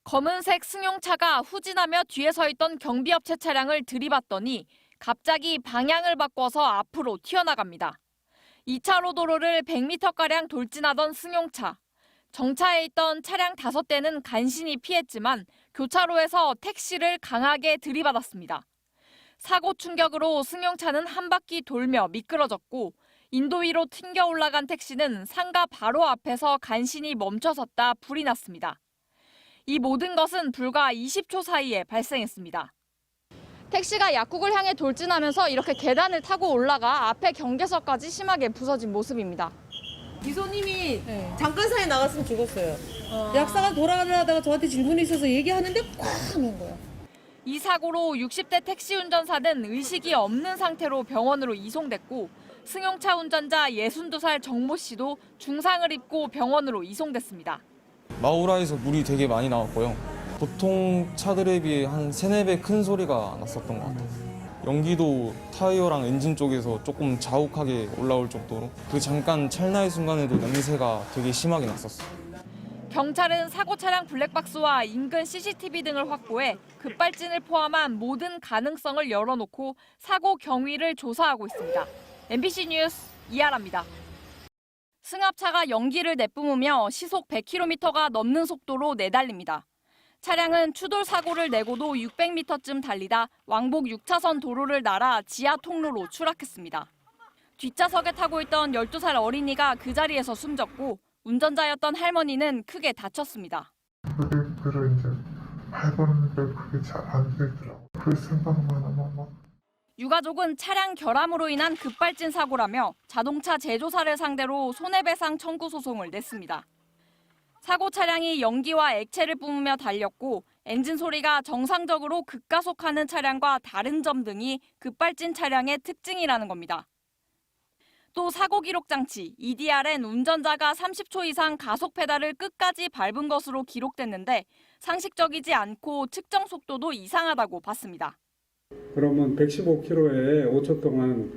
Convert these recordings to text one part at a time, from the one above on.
검은색 승용차가 후진하며 뒤에 서 있던 경비업체 차량을 들이받더니 갑자기 방향을 바꿔서 앞으로 튀어나갑니다. 2차로 도로를 100m가량 돌진하던 승용차. 정차해 있던 차량 5대는 간신히 피했지만 교차로에서 택시를 강하게 들이받았습니다. 사고 충격으로 승용차는 한 바퀴 돌며 미끄러졌고 인도 위로 튕겨 올라간 택시는 상가 바로 앞에서 간신히 멈춰섰다 불이 났습니다. 이 모든 것은 불과 20초 사이에 발생했습니다. 택시가 약국을 향해 돌진하면서 이렇게 계단을 타고 올라가 앞에 경계석까지 심하게 부서진 모습입니다. 기사님이 잠깐 사이에 나갔으면 죽었어요. 약사가 돌아가려다가 저한테 질문이 있어서 얘기하는데 콱 하는 거예요. 이 사고로 60대 택시 운전사는 의식이 없는 상태로 병원으로 이송됐고 승용차 운전자 62살 정모 씨도 중상을 입고 병원으로 이송됐습니다. 마우라에서 물이 되게 많이 나왔고요. 보통 차들에 비해 한 3-4배 큰 소리가 났었던 것 같아요. 연기도 타이어랑 엔진 쪽에서 조금 자욱하게 올라올 정도로 그 잠깐 찰나의 순간에도 냄새가 되게 심하게 났었어요. 경찰은 사고 차량 블랙박스와 인근 CCTV 등을 확보해 급발진을 포함한 모든 가능성을 열어놓고 사고 경위를 조사하고 있습니다. MBC 뉴스 이하라입니다. 승합차가 연기를 내뿜으며 시속 100km가 넘는 속도로 내달립니다. 차량은 추돌 사고를 내고도 600m쯤 달리다 왕복 6차선 도로를 날아 지하 통로로 추락했습니다. 뒷좌석에 타고 있던 12살 어린이가 그 자리에서 숨졌고 운전자였던 할머니는 크게 다쳤습니다. 브레이크를 이제 밟았는데 그게 잘 안 되더라고. 그 생각만 하면 유가족은 차량 결함으로 인한 급발진 사고라며 자동차 제조사를 상대로 손해배상 청구 소송을 냈습니다. 사고 차량이 연기와 액체를 뿜으며 달렸고 엔진 소리가 정상적으로 급가속하는 차량과 다른 점 등이 급발진 차량의 특징이라는 겁니다. 또 사고 기록 장치 EDR엔 운전자가 30초 이상 가속 페달을 끝까지 밟은 것으로 기록됐는데 상식적이지 않고 측정 속도도 이상하다고 봤습니다. 그러면 115km에 5초 동안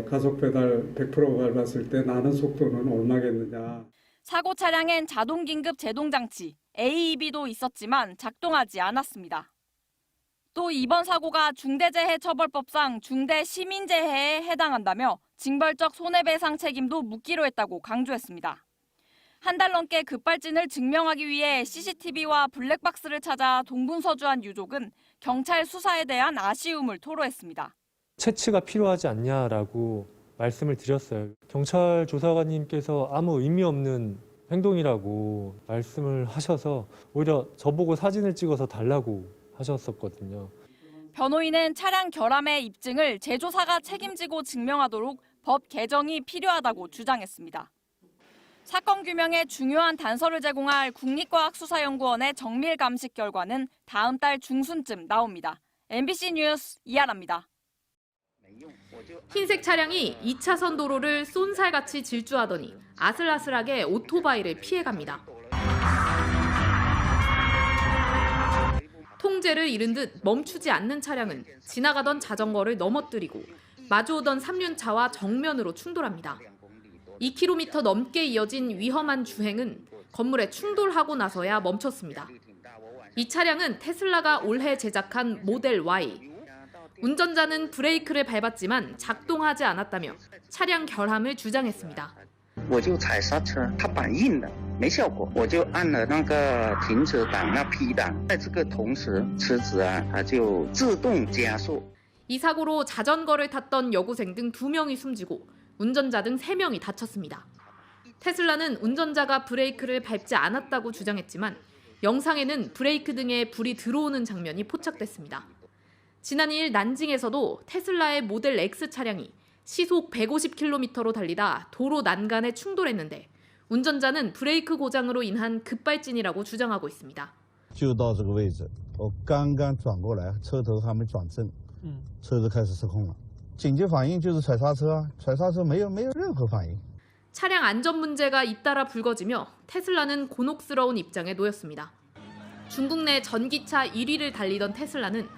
가속 페달 100% 밟았을 때 나는 속도는 얼마겠느냐. 사고 차량엔 자동 긴급 제동 장치 AEB도 있었지만 작동하지 않았습니다. 또 이번 사고가 중대재해처벌법상 중대시민재해에 해당한다며 징벌적 손해배상 책임도 묻기로 했다고 강조했습니다. 한 달 넘게 급발진을 증명하기 위해 CCTV와 블랙박스를 찾아 동분서주한 유족은 경찰 수사에 대한 아쉬움을 토로했습니다. 채취가 필요하지 않냐라고 말씀을 드렸어요. 경찰 조사관님께서 아무 의미 없는 행동이라고 말씀을 하셔서 오히려 저보고 사진을 찍어서 달라고 하셨었거든요. 변호인은 차량 결함의 입증을 제조사가 책임지고 증명하도록 법 개정이 필요하다고 주장했습니다. 사건 규명에 중요한 단서를 제공할 국립과학수사연구원의 정밀 감식 결과는 다음 달 중순쯤 나옵니다. MBC 뉴스 이하라입니다. 흰색 차량이 2차선 도로를 쏜살같이 질주하더니 아슬아슬하게 오토바이를 피해갑니다. 통제를 잃은 듯 멈추지 않는 차량은 지나가던 자전거를 넘어뜨리고 마주오던 3륜차와 정면으로 충돌합니다. 2km 넘게 이어진 위험한 주행은 건물에 충돌하고 나서야 멈췄습니다. 이 차량은 테슬라가 올해 제작한 모델 Y. 운전자는 브레이크를 밟았지만 작동하지 않았다며 차량 결함을 주장했습니다. 我就踩刹车，它板硬的，没效果，我就按了那个停止档、P档，在这个同时，车子它就自动加速。 이 사고로 자전거를 탔던 여고생 등 2명이 숨지고 운전자 등 3명이 다쳤습니다. 테슬라는 운전자가 브레이크를 밟지 않았다고 주장했지만 영상에는 브레이크 등에 불이 들어오는 장면이 포착됐습니다. 지난 2일 난징에서도 테슬라의 모델 X 차량이 시속 150km로 달리다 도로 난간에 충돌했는데 운전자는 브레이크 고장으로 인한 급발진이라고 주장하고 있습니다. 就到这个位置，我刚刚转过来，车头还没转正，车子开始失控了。紧急反应就是踩刹车啊，踩刹车没有任何反应。 차량 안전 문제가 잇따라 불거지며 테슬라는 곤혹스러운 입장에 놓였습니다. 중국 내 전기차 1위를 달리던 테슬라는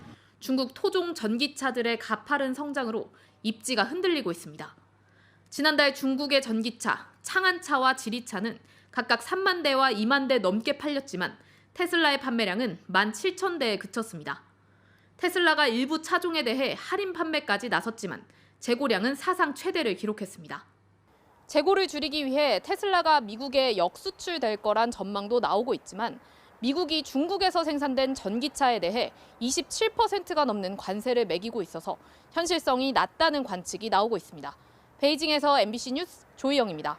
중국 토종 전기차들의 가파른 성장으로 입지가 흔들리고 있습니다. 지난달 중국의 전기차, 창안차와 지리차는 각각 3만 대와 2만 대 넘게 팔렸지만 테슬라의 판매량은 17,000대에 그쳤습니다. 테슬라가 일부 차종에 대해 할인 판매까지 나섰지만 재고량은 사상 최대를 기록했습니다. 재고를 줄이기 위해 테슬라가 미국에 역수출될 거란 전망도 나오고 있지만 미국이 중국에서 생산된 전기차에 대해 27%가 넘는 관세를 매기고 있어서 현실성이 낮다는 관측이 나오고 있습니다. 베이징에서 MBC 뉴스 조희영입니다.